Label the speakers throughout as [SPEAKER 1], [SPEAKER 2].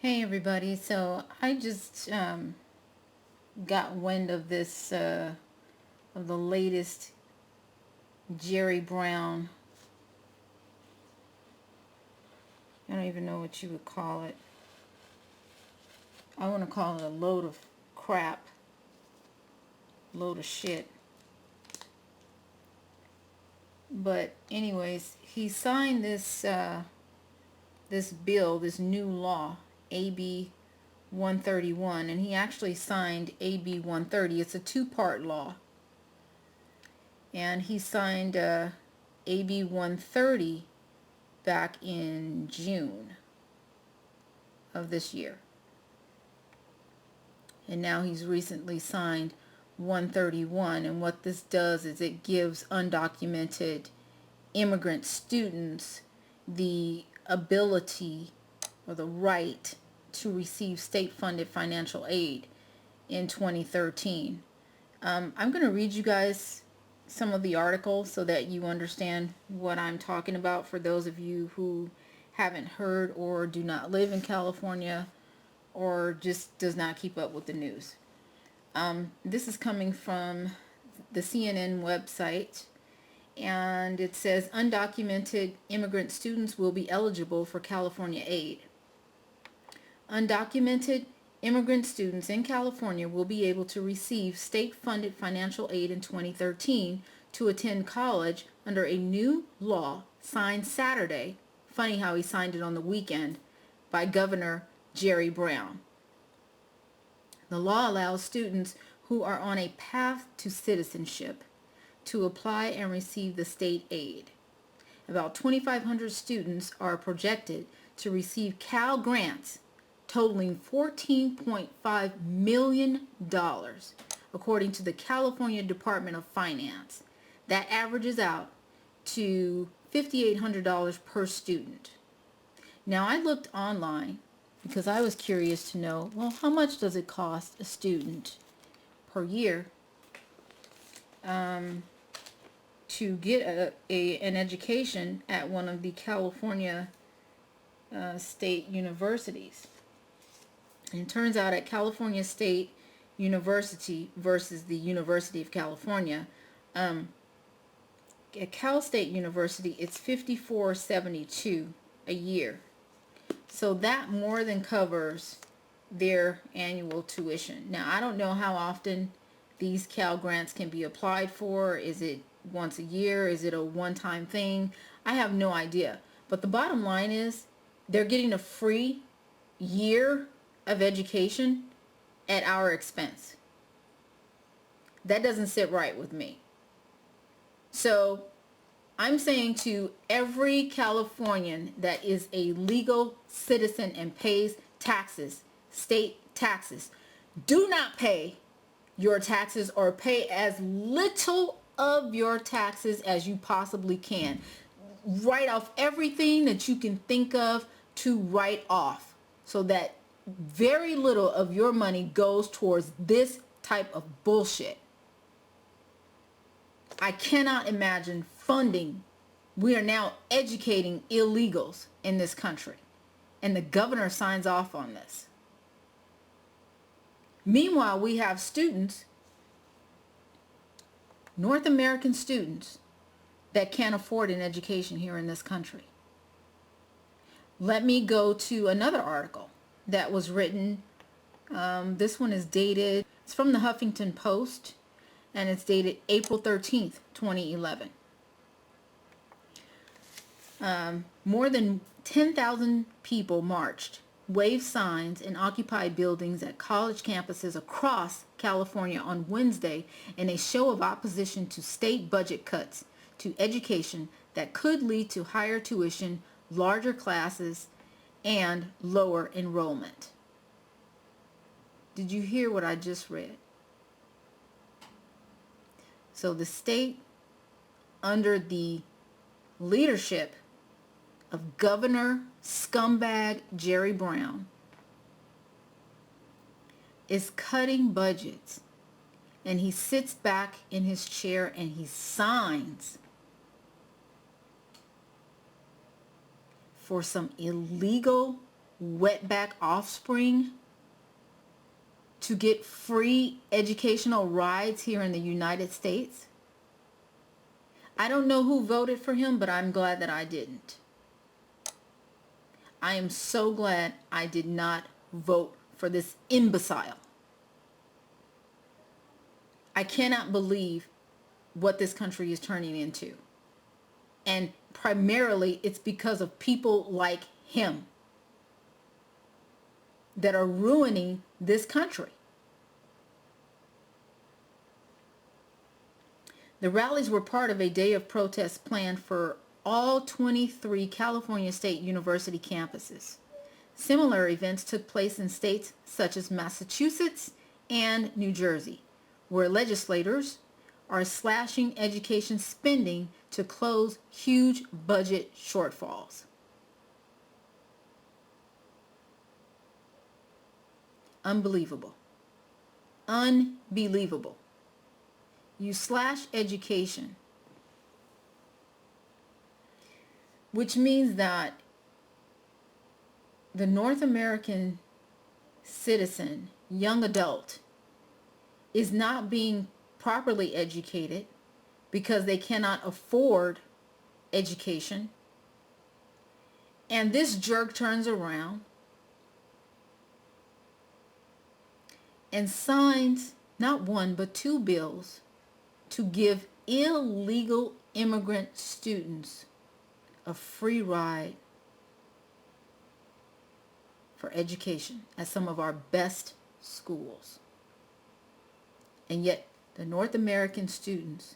[SPEAKER 1] Hey everybody, so I just got wind of this, of the latest Jerry Brown, I don't even know what you would call it. I want to call it a load of crap, load of shit. But anyways, he signed this bill, this new law, AB131, and he actually signed AB130. It's a two-part law. And he signed AB130 back in June of this year. And now he's recently signed 131, and what this does is it gives undocumented immigrant students the ability or the right to receive state-funded financial aid in 2013. I'm going to read you guys some of the articles so that you understand what I'm talking about, for those of you who haven't heard or do not live in California or just does not keep up with the news. This is coming from the CNN website, and it says undocumented immigrant students will be eligible for California aid. Undocumented immigrant students in California will be able to receive state-funded financial aid in 2013 to attend college under a new law signed Saturday, funny how he signed it on the weekend, by Governor Jerry Brown. The law allows students who are on a path to citizenship to apply and receive the state aid. About 2,500 students are projected to receive Cal grants totaling $14.5 million, according to the California Department of Finance. That averages out to $5,800 per student. Now, I looked online because I was curious to know, well, how much does it cost a student per year to get an education at one of the California state universities? And it turns out at California State University versus the University of California, at Cal State University, it's $54.72 a year. So that more than covers their annual tuition. Now, I don't know how often these Cal grants can be applied for. Is it once a year? Is it a one-time thing? I have no idea. But the bottom line is they're getting a free year of education at our expense. That doesn't sit right with me. So I'm saying to every Californian that is a legal citizen and pays taxes, state taxes, do not pay your taxes, or pay as little of your taxes as you possibly can. Write off everything that you can think of to write off, so that very little of your money goes towards this type of bullshit. I cannot imagine funding. We are now educating illegals in this country, and the governor signs off on this. Meanwhile, we have students, North American students, that can't afford an education here in this country. Let me go to another article that was written. This one is dated, it's from the Huffington Post, and it's dated April 13th, 2011. More than 10,000 people marched, waved signs, and occupied buildings at college campuses across California on Wednesday in a show of opposition to state budget cuts to education that could lead to higher tuition, larger classes, and lower enrollment. Did you hear what I just read? So the state, under the leadership of Governor Scumbag Jerry Brown, is cutting budgets, and he sits back in his chair and he signs for some illegal wetback offspring to get free educational rides here in the United States? I don't know who voted for him, but I'm glad that I didn't. I am so glad I did not vote for this imbecile. I cannot believe what this country is turning into. And primarily it's because of people like him that are ruining this country. The rallies were part of a day of protest planned for all 23 California State University campuses. Similar events took place in states such as Massachusetts and New Jersey, where legislators are slashing education spending to close huge budget shortfalls. Unbelievable. Unbelievable. You slash education, which means that the North American citizen, young adult, is not being properly educated because they cannot afford education. And this jerk turns around and signs not one but two bills to give illegal immigrant students a free ride for education at some of our best schools. And yet the North American students,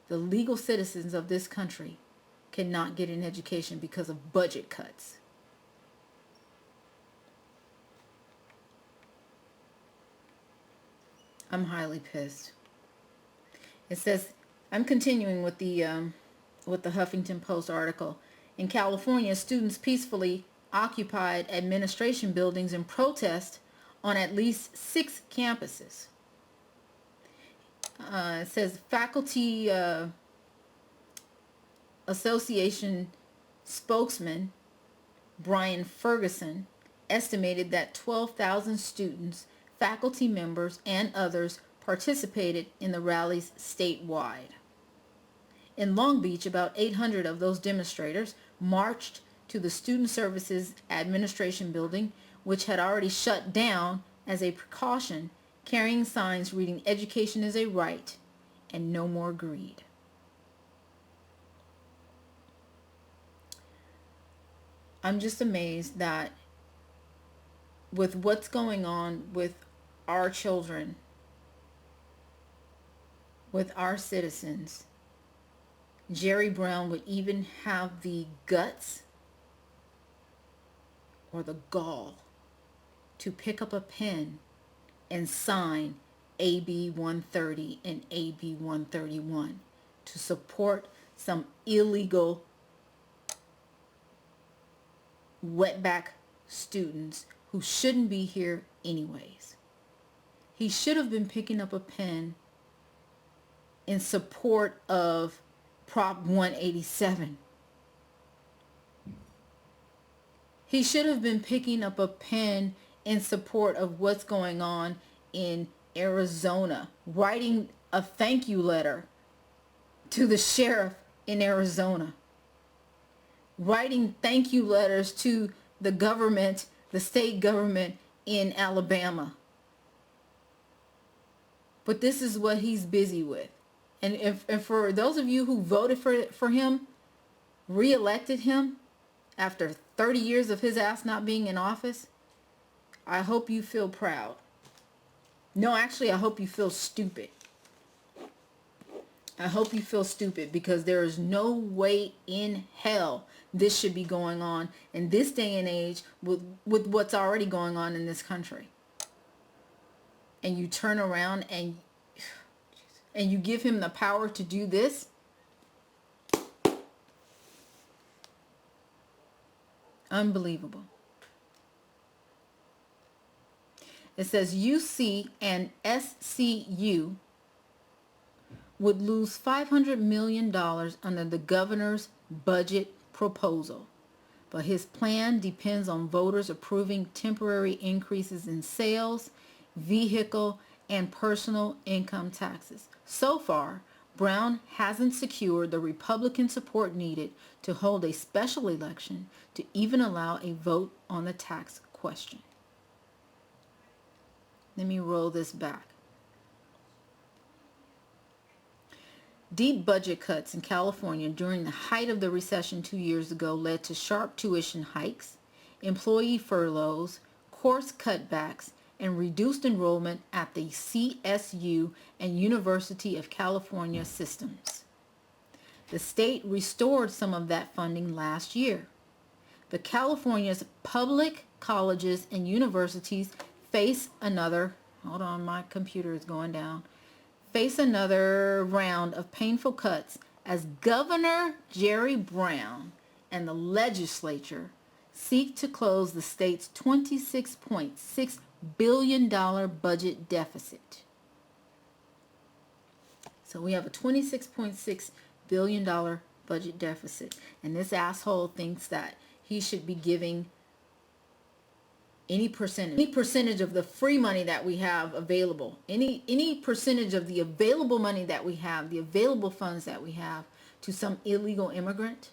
[SPEAKER 1] the legal citizens of this country, cannot get an education because of budget cuts. I'm highly pissed. It says, I'm continuing with the Huffington Post article. In California, students peacefully occupied administration buildings in protest on at least 6 campuses. It says Faculty Association spokesman Brian Ferguson estimated that 12,000 students, faculty members, and others participated in the rallies statewide. In Long Beach, about 800 of those demonstrators marched to the Student Services Administration building, which had already shut down as a precaution, carrying signs reading "Education is a right" and "No more greed." I'm just amazed that with what's going on with our children, with our citizens, Jerry Brown would even have the guts or the gall to pick up a pen and sign AB130 and AB131 to support some illegal wetback students who shouldn't be here anyways. He should have been picking up a pen in support of Prop 187. He should have been picking up a pen in support of what's going on in Arizona, writing a thank you letter to the sheriff in Arizona, writing thank you letters to the government, the state government in Alabama. But this is what he's busy with. And for those of you who voted for him, re-elected him after 30 years of his ass not being in office, I hope you feel proud. No, actually, I hope you feel stupid. I hope you feel stupid, because there is no way in hell this should be going on in this day and age with what's already going on in this country. And you turn around and you give him the power to do this? Unbelievable. It says UC and SCU would lose $500 million under the governor's budget proposal, but his plan depends on voters approving temporary increases in sales, vehicle, and personal income taxes. So far, Brown hasn't secured the Republican support needed to hold a special election to even allow a vote on the tax question. Let me roll this back. Deep budget cuts in California during the height of the recession 2 years ago led to sharp tuition hikes, employee furloughs, course cutbacks, and reduced enrollment at the CSU and University of California systems. The state restored some of that funding last year, but California's public colleges and universities face another, hold on, my computer is going down, face another round of painful cuts as Governor Jerry Brown and the legislature seek to close the state's $26.6 billion budget deficit. So we have a $26.6 billion budget deficit, and this asshole thinks that he should be giving any percentage of the free money that we have available, any percentage of the available money that we have, the available funds that we have, to some illegal immigrant.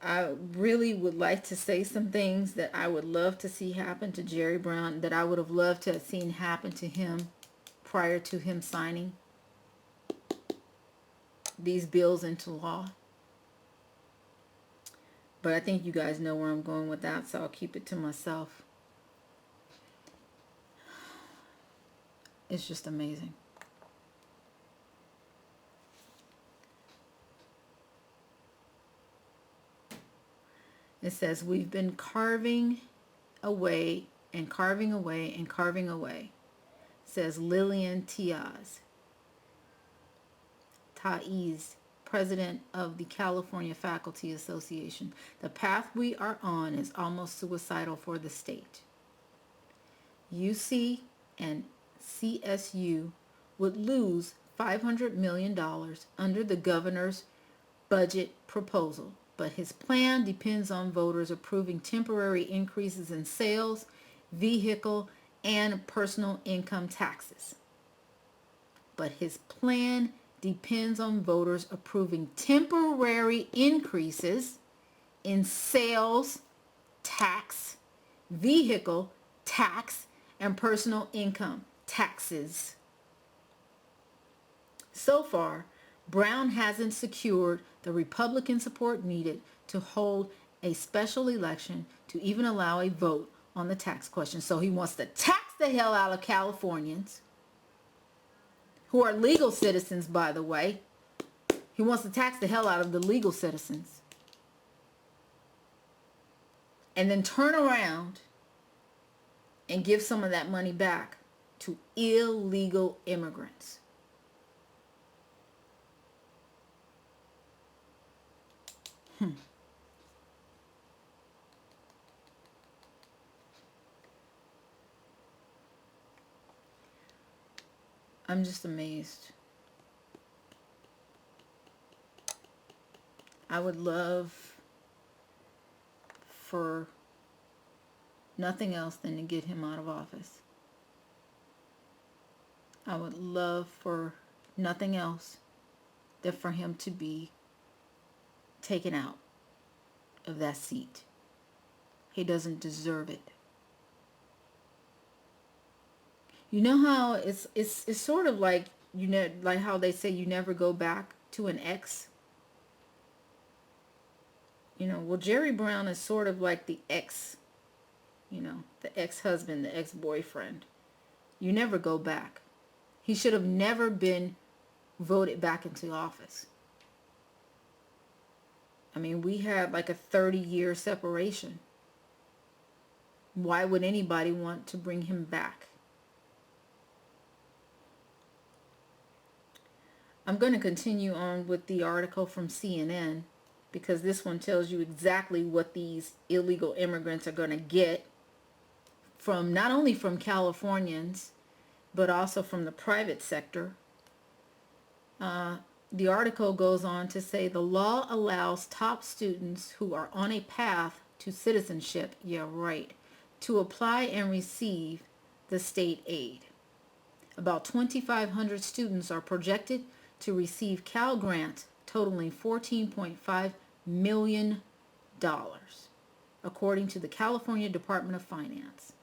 [SPEAKER 1] I really would like to say some things that I would love to see happen to Jerry Brown, that I would have loved to have seen happen to him prior to him signing these bills into law. But I think you guys know where I'm going with that, so I'll keep it to myself. It's just amazing. It says, we've been carving away and carving away and carving away, says Lillian Taiz, president of the California Faculty Association. The path we are on is almost suicidal for the state. UC and CSU would lose $500 million under the governor's budget proposal, but his plan depends on voters approving temporary increases in sales, vehicle, and personal income taxes. But his plan depends on voters approving temporary increases in sales tax, vehicle tax, and personal income taxes. So far, Brown hasn't secured the Republican support needed to hold a special election to even allow a vote on the tax question. So he wants to tax the hell out of Californians, who are legal citizens, by the way. He wants to tax the hell out of the legal citizens. And then turn around and give some of that money back to illegal immigrants. I'm just amazed. I would love for nothing else than to get him out of office. I would love for nothing else than for him to be taken out of that seat. He doesn't deserve it. You know how it's sort of like, you know, like how they say you never go back to an ex. You know, well, Jerry Brown is sort of like the ex, you know, the ex-husband, the ex-boyfriend. You never go back. He should have never been voted back into office. I mean, we had like a 30-year separation. Why would anybody want to bring him back? I'm going to continue on with the article from CNN, because this one tells you exactly what these illegal immigrants are going to get from, not only from Californians, but also from the private sector. the article goes on to say the law allows top students who are on a path to citizenship, yeah, right, to apply and receive the state aid. About 2,500 students are projected to receive Cal grants totaling $14.5 million, according to the California Department of Finance.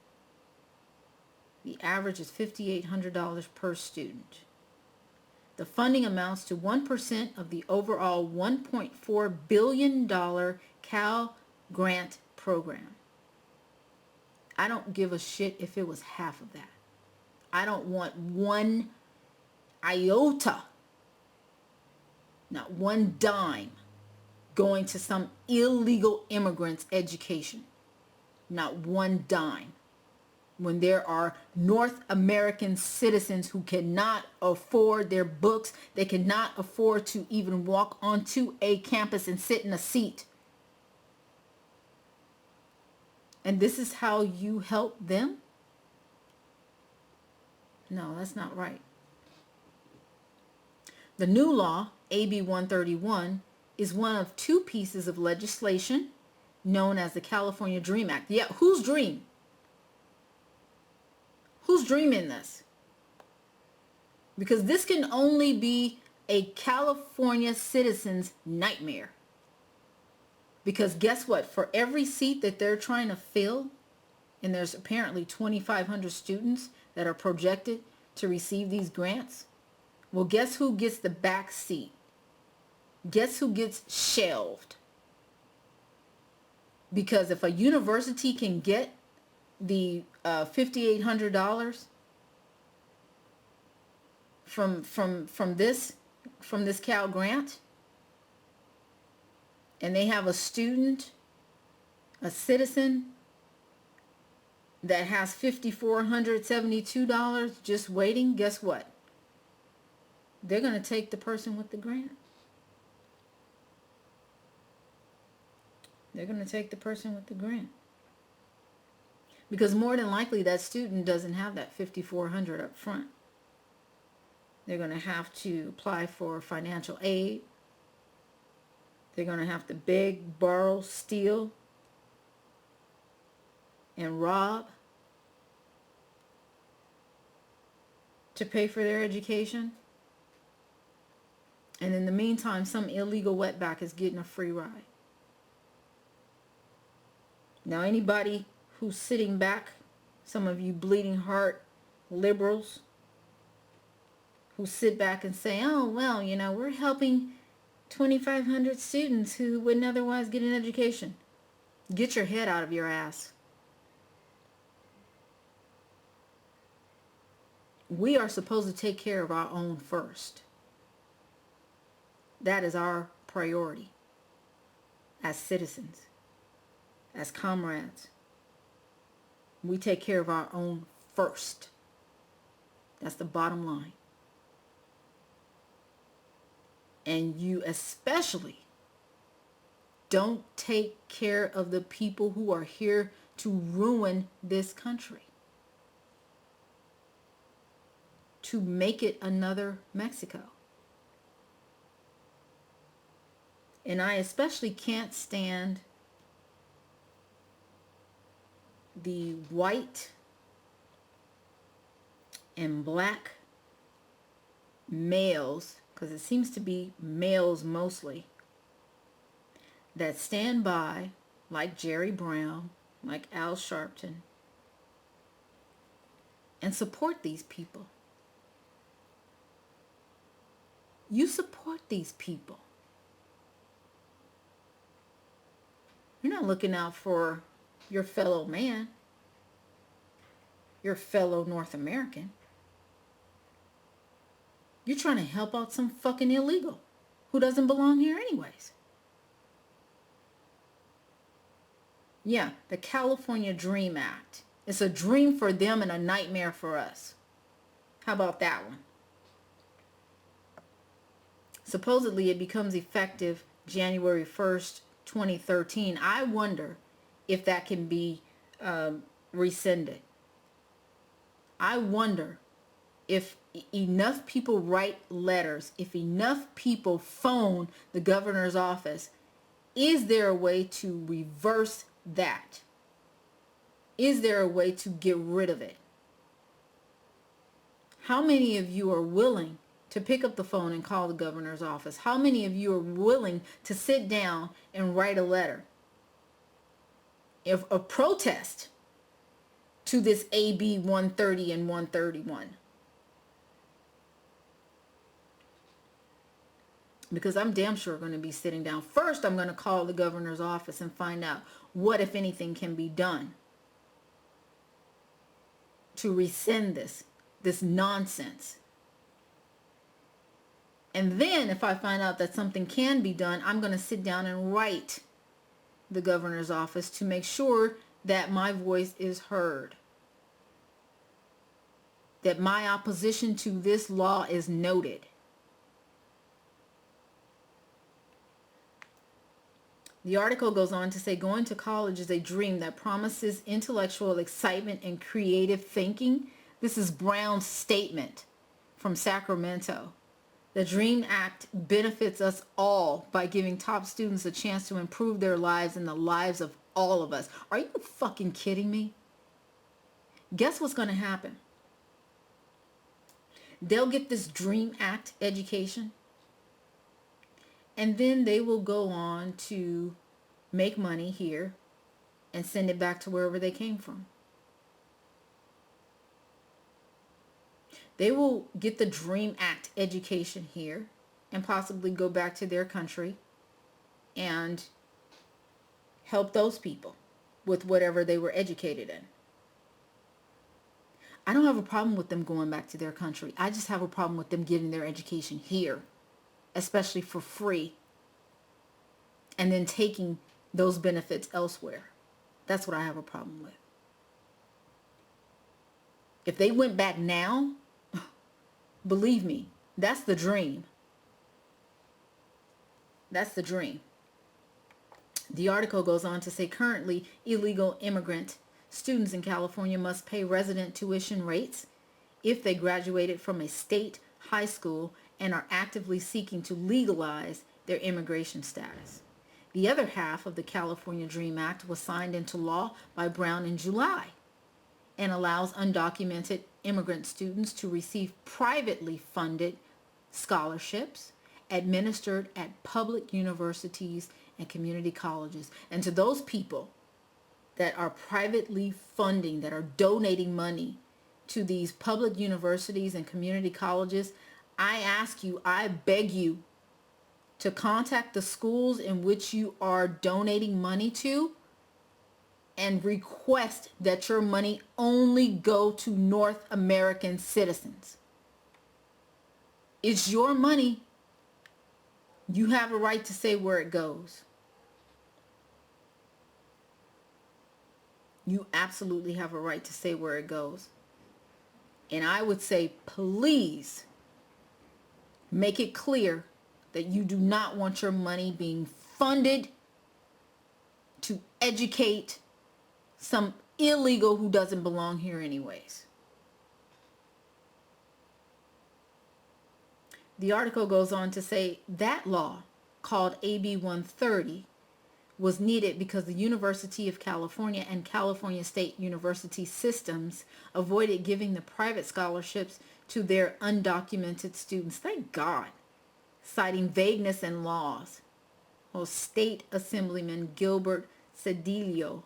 [SPEAKER 1] The average is $5,800 per student. The funding amounts to 1% of the overall $1.4 billion Cal grant program. I don't give a shit if it was half of that. I don't want one iota, not one dime, going to some illegal immigrant's education. Not one dime. When there are North American citizens who cannot afford their books, they cannot afford to even walk onto a campus and sit in a seat. And this is how you help them? No, that's not right. The new law, AB131, is one of two pieces of legislation known as the California Dream Act. Yeah, whose dream? Who's dreaming this? Because this can only be a California citizen's nightmare. Because guess what? For every seat that they're trying to fill, and there's apparently 2,500 students that are projected to receive these grants, well, guess who gets the back seat? Guess who gets shelved? Because if a university can get the $5,800 from this Cal grant, and they have a student, a citizen that has $5,472 just waiting, guess what? They're going to take the person with the grant. They're going to take the person with the grant. Because more than likely that student doesn't have that $5,400 up front. They're going to have to apply for financial aid. They're going to have to beg, borrow, steal, and rob to pay for their education. And in the meantime, some illegal wetback is getting a free ride. Now, anybody who's sitting back, some of you bleeding heart liberals who sit back and say, oh, well, you know, we're helping 2,500 students who wouldn't otherwise get an education. Get your head out of your ass. We are supposed to take care of our own first. That is our priority as citizens, as comrades. We take care of our own first. That's the bottom line. And you especially don't take care of the people who are here to ruin this country, to make it another Mexico. And I especially can't stand the white and black males, because it seems to be males mostly, that stand by, like Jerry Brown, like Al Sharpton, and support these people. You support these people. You're not looking out for your fellow man, your fellow North American. You're trying to help out some fucking illegal who doesn't belong here anyways. Yeah, the California Dream Act. It's a dream for them and a nightmare for us. How about that one? Supposedly it becomes effective January 1st, 2013. I wonder if that can be rescinded. I wonder if enough people write letters, if enough people phone the governor's office, is there a way to reverse that? Is there a way to get rid of it? How many of you are willing to pick up the phone and call the governor's office? How many of you are willing to sit down and write a letter, if a protest to this AB 130 and 131? Because I'm damn sure going to be sitting down. First, I'm going to call the governor's office and find out what, if anything, can be done to rescind this nonsense. And then if I find out that something can be done, I'm going to sit down and write the governor's office to make sure that my voice is heard, that my opposition to this law is noted. The article goes on to say, going to college is a dream that promises intellectual excitement and creative thinking. This is Brown's statement from Sacramento. The DREAM Act benefits us all by giving top students a chance to improve their lives and the lives of all of us. Are you fucking kidding me? Guess what's going to happen? They'll get this DREAM Act education, and then they will go on to make money here and send it back to wherever they came from. They will get the DREAM Act education here and possibly go back to their country and help those people with whatever they were educated in. I don't have a problem with them going back to their country. I just have a problem with them getting their education here, especially for free, and then taking those benefits elsewhere. That's what I have a problem with. If they went back now, believe me, that's the dream. That's the dream. The article goes on to say, currently, illegal immigrant students in California must pay resident tuition rates if they graduated from a state high school and are actively seeking to legalize their immigration status. The other half of the California DREAM Act was signed into law by Brown in July and allows undocumented immigrant students to receive privately funded scholarships administered at public universities and community colleges. And to those people that are privately funding, that are donating money to these public universities and community colleges, I ask you, I beg you to contact the schools in which you are donating money to and request that your money only go to North American citizens. It's your money. You have a right to say where it goes. You absolutely have a right to say where it goes. And I would say, please make it clear that you do not want your money being funded to educate some illegal who doesn't belong here anyways. The article goes on to say that law, called AB 130, was needed because the University of California and California State University systems avoided giving the private scholarships to their undocumented students. Thank God. Citing vagueness in laws. Well, State Assemblyman Gilbert Cedillo,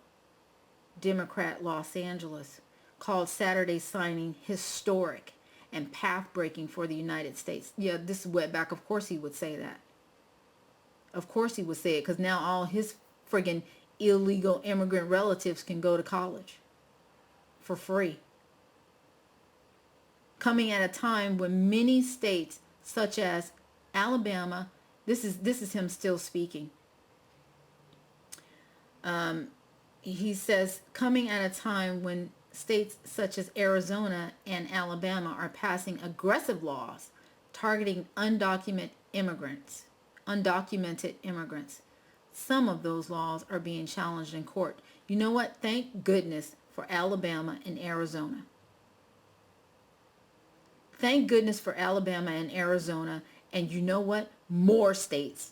[SPEAKER 1] Democrat, Los Angeles, called Saturday's signing historic and path-breaking for the United States. Yeah, this is wetback. Of course he would say that. Of course he would say it, because now all his friggin' illegal immigrant relatives can go to college for free. Coming at a time when many states, such as Alabama, this is him still speaking. He says, coming at a time when states such as Arizona and Alabama are passing aggressive laws targeting undocumented immigrants. Some of those laws are being challenged in court. You know what? Thank goodness for Alabama and Arizona. Thank goodness for Alabama and Arizona. And you know what? More states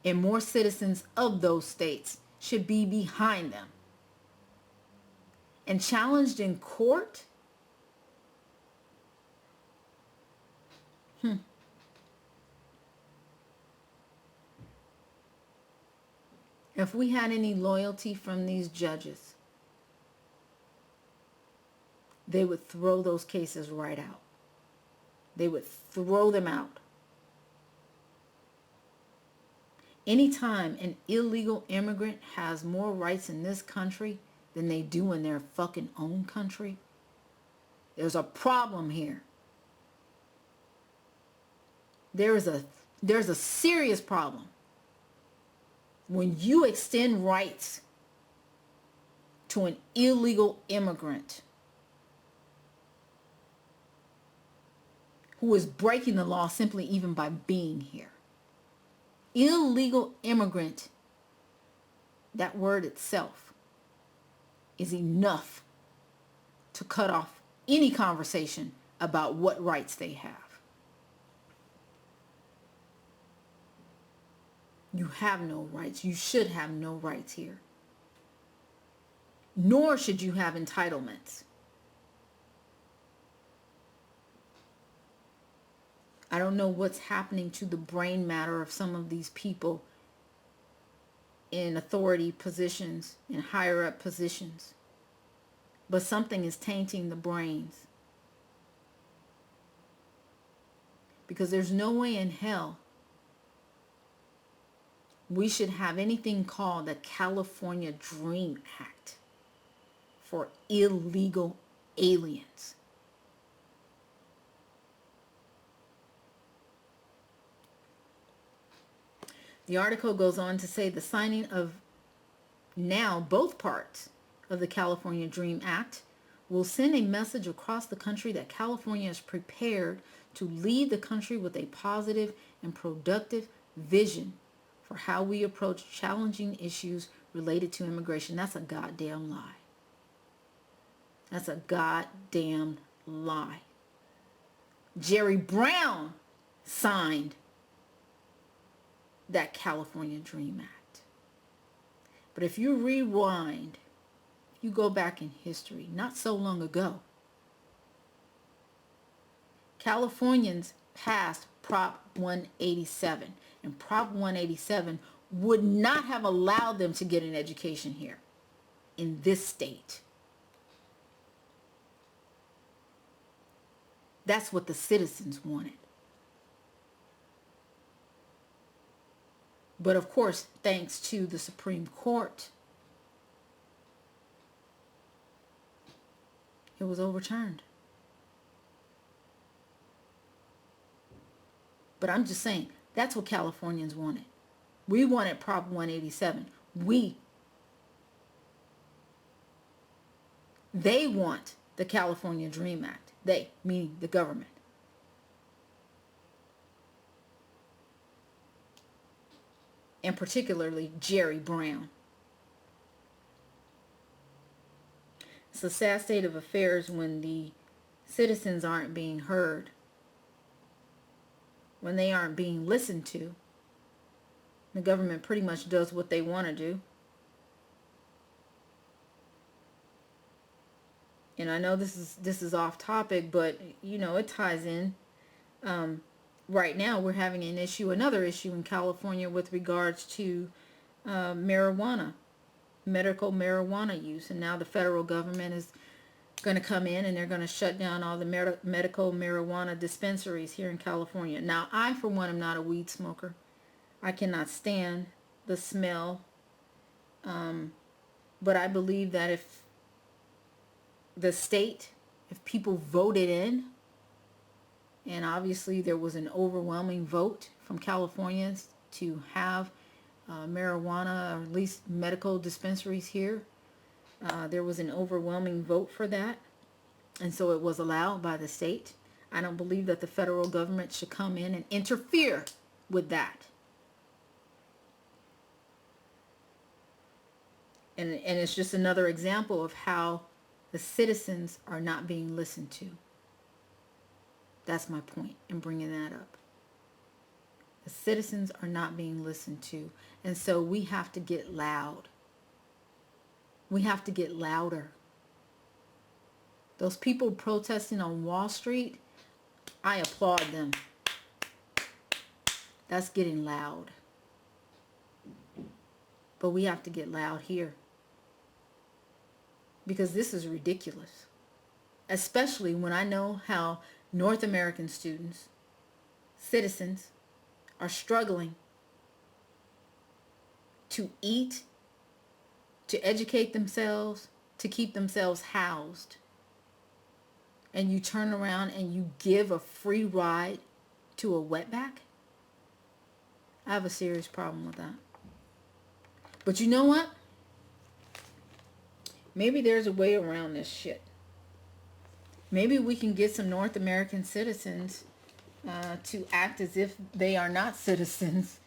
[SPEAKER 1] and more citizens of those states should be behind them. And challenged in court? If we had any loyalty from these judges, they would throw those cases right out. They would throw them out. Anytime an illegal immigrant has more rights in this country than they do in their fucking own country, there's a problem here. There's a serious problem when you extend rights to an illegal immigrant who is breaking the law simply even by being here. Illegal immigrant, that word itself, is enough to cut off any conversation about what rights they have. You have no rights. You should have no rights here. Nor should you have entitlements. I don't know what's happening to the brain matter of some of these people in authority positions, in higher up positions. But something is tainting the brains. Because there's no way in hell we should have anything called the California Dream Act for illegal aliens. The article goes on to say the signing of now both parts of the California Dream Act will send a message across the country that California is prepared to lead the country with a positive and productive vision for how we approach challenging issues related to immigration. That's a goddamn lie. That's a goddamn lie. Jerry Brown signed that California Dream Act. But if you rewind, you go back in history, not so long ago, Californians passed Prop 187. And Prop 187 would not have allowed them to get an education here in this state. That's what the citizens wanted. But of course, thanks to the Supreme Court, it was overturned. But I'm just saying, that's what Californians wanted. We wanted Prop 187. They want the California Dream Act. They, meaning the government. And particularly Jerry Brown. It's a sad state of affairs when the citizens aren't being heard, when they aren't being listened to. The government pretty much does what they want to do. And I know this is off topic, but you know, it ties in. Right now we're having another issue in California with regards to marijuana, medical marijuana use. And now the federal government is going to come in and they're going to shut down all the medical marijuana dispensaries here in California. Now, I, for one, am not a weed smoker. I cannot stand the smell. But I believe that if people voted in, and obviously there was an overwhelming vote from Californians to have marijuana, or at least medical dispensaries here. There was an overwhelming vote for that, and so it was allowed by the state. I don't believe that the federal government should come in and interfere with that. And it's just another example of how the citizens are not being listened to. That's my point in bringing that up. The citizens are not being listened to. And so we have to get loud. We have to get louder. Those people protesting on Wall Street, I applaud them. That's getting loud. But we have to get loud here. Because this is ridiculous. Especially when I know how North American students, citizens, are struggling to eat, to educate themselves, to keep themselves housed. And you turn around and you give a free ride to a wetback? I have a serious problem with that. But you know what? Maybe there's a way around this shit. Maybe we can get some North American citizens to act as if they are not citizens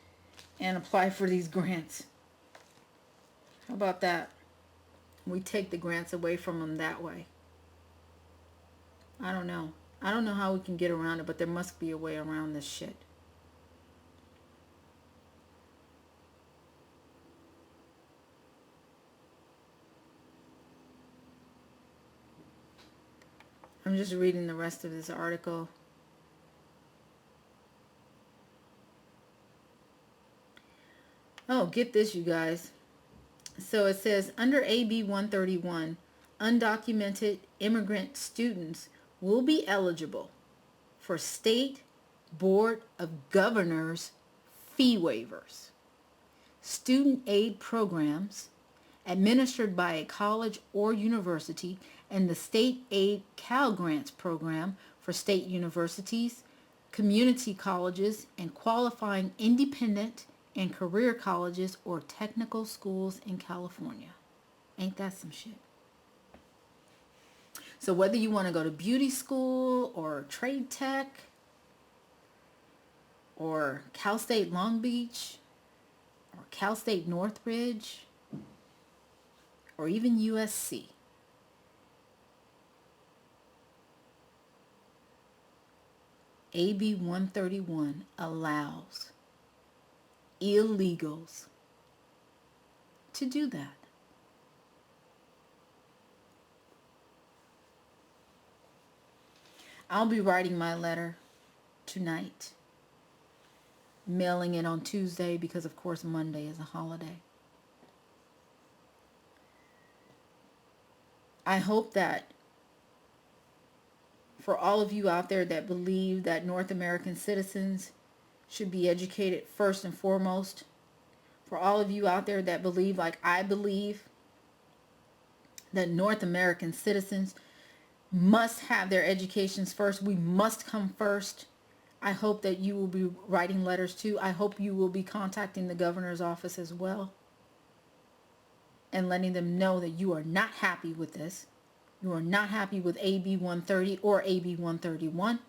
[SPEAKER 1] and apply for these grants. How about that? We take the grants away from them that way. I don't know. I don't know how we can get around it, but there must be a way around this shit. I'm just reading the rest of this article. Oh, get this, you guys. So it says, under AB131, undocumented immigrant students will be eligible for State Board of Governors fee waivers. Student aid programs administered by a college or university and the State Aid Cal Grants program for state universities, community colleges, and qualifying independent and career colleges or technical schools in California. Ain't that some shit? So whether you want to go to beauty school or trade tech or Cal State Long Beach or Cal State Northridge or even USC, AB 131 allows illegals to do that. I'll be writing my letter tonight, mailing it on Tuesday because of course Monday is a holiday. I hope that for all of you out there that believe that North American citizens should be educated first and foremost, for all of you out there that believe, like I believe, that North American citizens must have their educations first, we must come first, I hope that you will be writing letters too. I hope you will be contacting the governor's office as well and letting them know that you are not happy with this. You are not happy with AB 130 or AB 131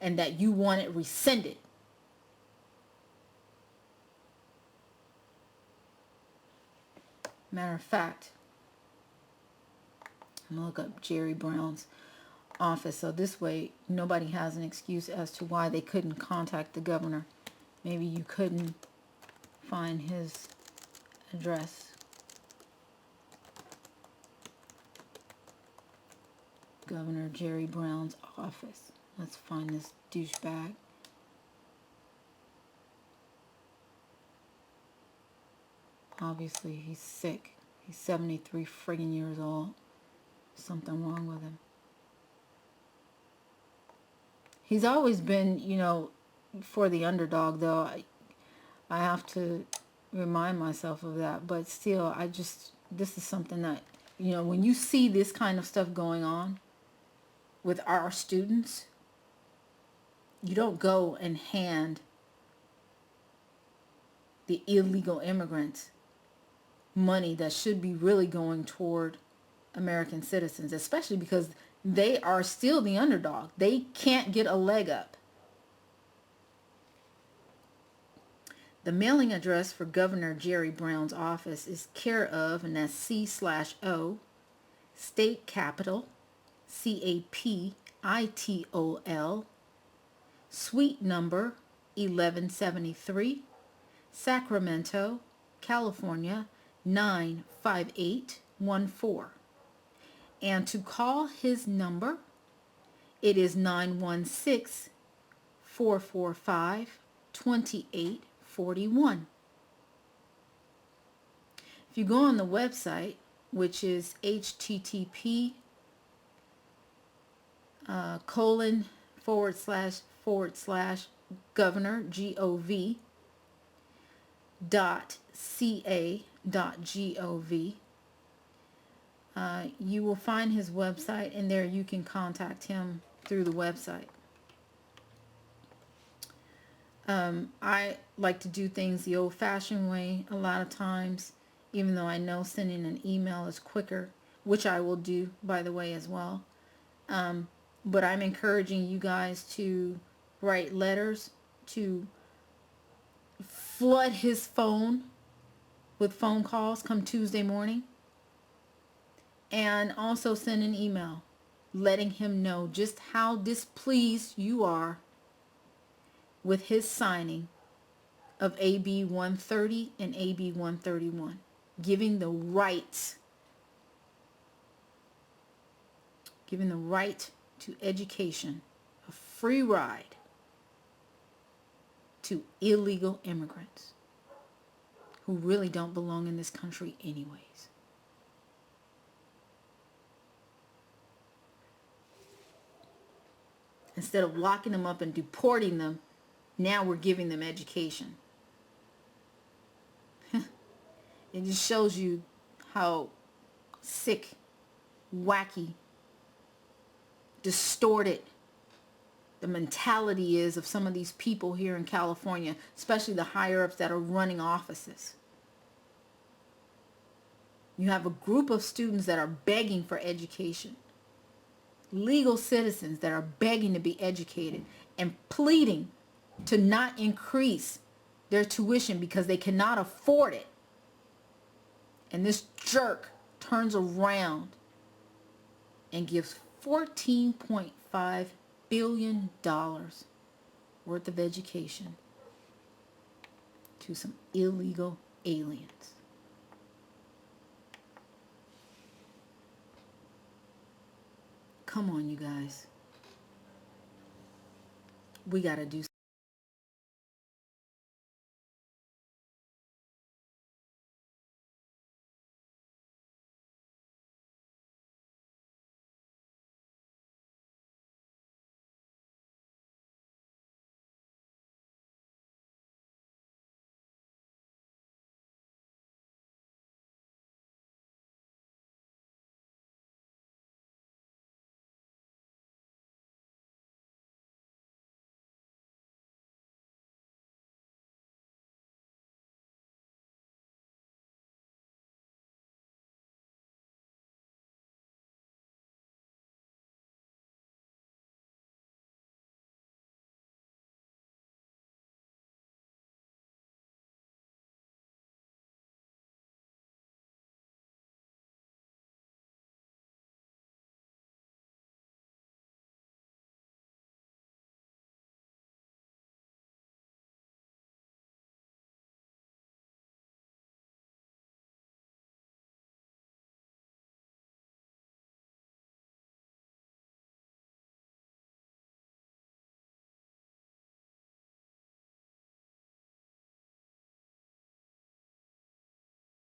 [SPEAKER 1] and that you want it rescinded. Matter of fact, I'm going to look up Jerry Brown's office so this way nobody has an excuse as to why they couldn't contact the governor. Maybe you couldn't find his address. Governor Jerry Brown's office. Let's find this douchebag. Obviously he's sick. He's 73 friggin' years old. Something wrong with him. He's always been, you know, for the underdog though. I have to remind myself of that. But still, this is something that, you know, when you see this kind of stuff going on with our students, you don't go and hand the illegal immigrants money that should be really going toward American citizens, especially because they are still the underdog. They can't get a leg up. The mailing address for Governor Jerry Brown's office is care of, and that's C/O, State Capitol, CAPITOL, suite number 1173, Sacramento, California 95814. And to call his number, it is 916-445-2841. If you go on the website, which is http // governor.gov.ca.gov, you will find his website, and there you can contact him through the website. I like to do things the old-fashioned way a lot of times, even though I know sending an email is quicker, which I will do, by the way, as well. But I'm encouraging you guys to write letters, to flood his phone with phone calls come Tuesday morning, and also send an email letting him know just how displeased you are with his signing of AB130 and AB131, giving the right to education, a free ride to illegal immigrants who really don't belong in this country anyways. Instead of locking them up and deporting them, now we're giving them education. It just shows you how sick, wacky, distorted the mentality is of some of these people here in California, especially the higher-ups that are running offices. You have a group of students that are begging for education, legal citizens that are begging to be educated and pleading to not increase their tuition because they cannot afford it. And this jerk turns around and gives $14.5 billion worth of education to some illegal aliens. Come on, you guys. We got to do